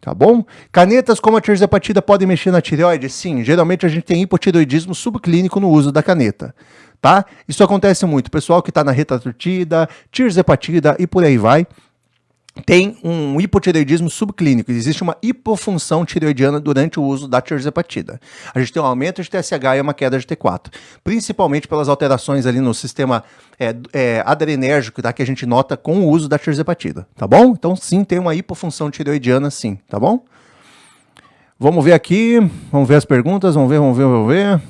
Tá bom? Canetas como a tirzepatida podem mexer na tireoide? Sim, geralmente a gente tem hipotireoidismo subclínico no uso da caneta, tá? Isso acontece muito. O pessoal que está na retatrutida, tirzepatida e por aí vai, tem um hipotireoidismo subclínico. Existe uma hipofunção tireoidiana durante o uso da tirzepatida. A gente tem um aumento de TSH e uma queda de T4, principalmente pelas alterações ali no sistema adrenérgico, tá, que a gente nota com o uso da tirzepatida, tá bom? Então sim, tem uma hipofunção tireoidiana sim, tá bom? Vamos ver aqui, vamos ver as perguntas, vamos ver.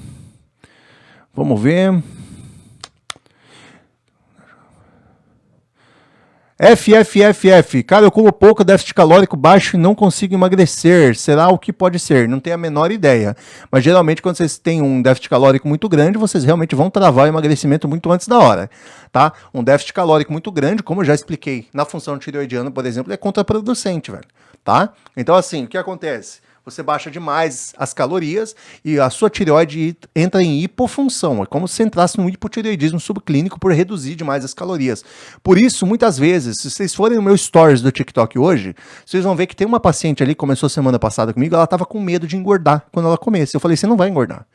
FFFF, cara, eu como pouco, déficit calórico baixo e não consigo emagrecer. Será o que pode ser? Não tenho a menor ideia. Mas geralmente quando vocês têm um déficit calórico muito grande, vocês realmente vão travar o emagrecimento muito antes da hora, tá? Um déficit calórico muito grande, como eu já expliquei na função tireoidiana, por exemplo, é contraproducente, velho, tá? Então assim, o que acontece? Você baixa demais as calorias e a sua tireoide entra em hipofunção. É como se entrasse num hipotireoidismo subclínico por reduzir demais as calorias. Por isso, muitas vezes, se vocês forem no meu stories do TikTok hoje, vocês vão ver que tem uma paciente ali que começou semana passada comigo, ela estava com medo de engordar quando ela comesse. Eu falei, você não vai engordar.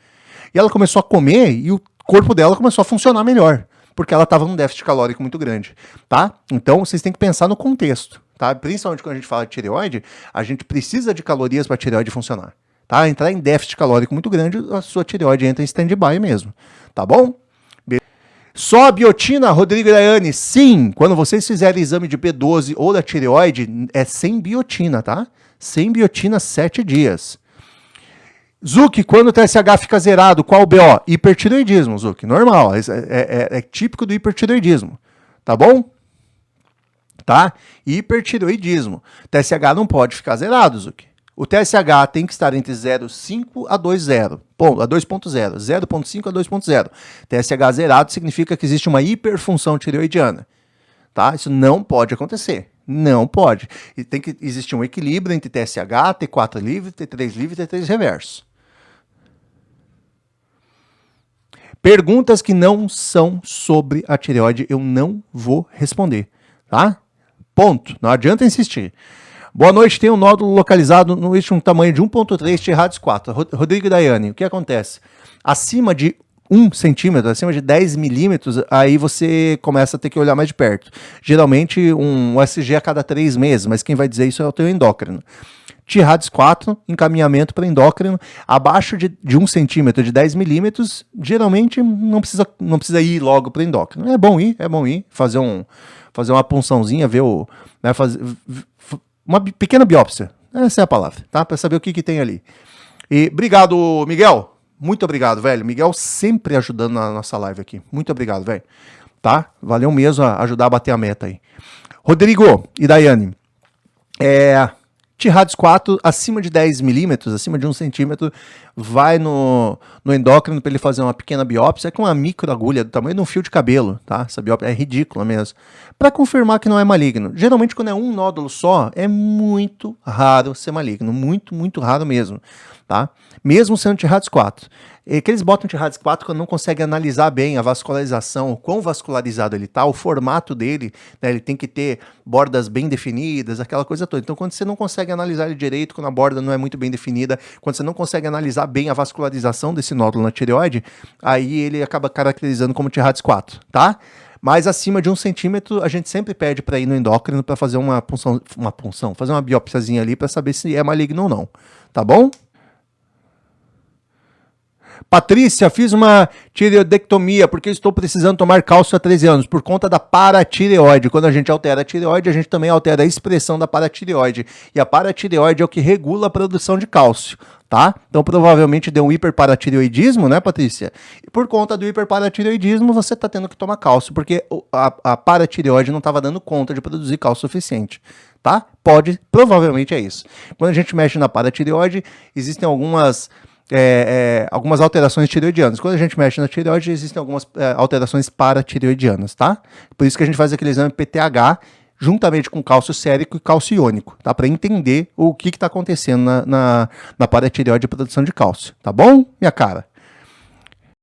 E ela começou a comer e o corpo dela começou a funcionar melhor, porque ela estava num déficit calórico muito grande, tá? Então, vocês têm que pensar no contexto. Tá? Principalmente quando a gente fala de tireoide, a gente precisa de calorias para a tireoide funcionar. Tá? Entrar em déficit calórico muito grande, a sua tireoide entra em stand-by mesmo. Tá bom? Só a biotina, Rodrigo e Daiane? Sim, quando vocês fizerem exame de B12 ou da tireoide, é sem biotina, tá? Sem biotina 7 dias. Zuc, quando o TSH fica zerado, qual o BO? Hipertireoidismo, Zuc, normal, é típico do hipertireoidismo. Tá bom? Tá? Hipertireoidismo. TSH não pode ficar zerado, Zuc. O TSH tem que estar entre 0,5 a 2,0. A 2,0. 0,5 a 2,0. TSH zerado significa que existe uma hiperfunção tireoidiana. Tá? Isso não pode acontecer. Não pode. E tem que existir um equilíbrio entre TSH, T4 livre, T3 livre e T3 reverso. Perguntas que não são sobre a tireoide, eu não vou responder. Tá? Ponto. Não adianta insistir. Boa noite, tem um nódulo localizado no eixo um tamanho de 1.3 T-Radix 4. Rodrigo e Daiane, o que acontece? Acima de 1 centímetro, acima de 10 milímetros, aí você começa a ter que olhar mais de perto. Geralmente um USG a cada 3 meses, mas quem vai dizer isso é o teu endócrino. T-Radix 4, encaminhamento para endócrino, abaixo de 1 centímetro, de 10 milímetros, geralmente não precisa ir logo para endócrino. É bom ir, fazer uma punçãozinha, ver uma pequena biópsia, essa é a palavra, tá? Para saber o que tem ali. E obrigado, Miguel, muito obrigado, velho. Miguel sempre ajudando na nossa live aqui, muito obrigado, velho, tá? Valeu mesmo ajudar a bater a meta aí. Rodrigo e Daiane, T-Radix 4 acima de 10 milímetros, acima de 1 centímetro, vai no endócrino para ele fazer uma pequena biópsia, com uma microagulha do tamanho de um fio de cabelo, tá? Essa biópsia é ridícula mesmo, para confirmar que não é maligno. Geralmente quando é um nódulo só, é muito raro ser maligno, muito, muito raro mesmo, tá? Mesmo sendo T-Radix 4. É que eles botam T-Radix 4 quando não conseguem analisar bem a vascularização, o quão vascularizado ele está, o formato dele, né, ele tem que ter bordas bem definidas, aquela coisa toda. Então, quando você não consegue analisar ele direito, quando a borda não é muito bem definida, quando você não consegue analisar bem a vascularização desse nódulo na tireoide, aí ele acaba caracterizando como T-Radix 4, tá? Mas acima de 1 centímetro, a gente sempre pede para ir no endócrino para fazer fazer uma biópsiazinha ali para saber se é maligno ou não, tá bom? Patrícia, fiz uma tireoidectomia porque estou precisando tomar cálcio há 13 anos por conta da paratireoide. Quando a gente altera a tireoide, a gente também altera a expressão da paratireoide. E a paratireoide é o que regula a produção de cálcio, tá? Então provavelmente deu um hiperparatireoidismo, né, Patrícia? E por conta do hiperparatireoidismo, você está tendo que tomar cálcio, porque a paratireoide não estava dando conta de produzir cálcio suficiente. Tá? Provavelmente é isso. Quando a gente mexe na paratireoide, existem algumas alterações tireoidianas. Quando a gente mexe na tireoide, existem algumas alterações paratireoidianas, tá? Por isso que a gente faz aquele exame PTH juntamente com cálcio sérico e cálcio iônico, tá? Para entender o que está acontecendo na paratireoide e produção de cálcio, tá bom, minha cara?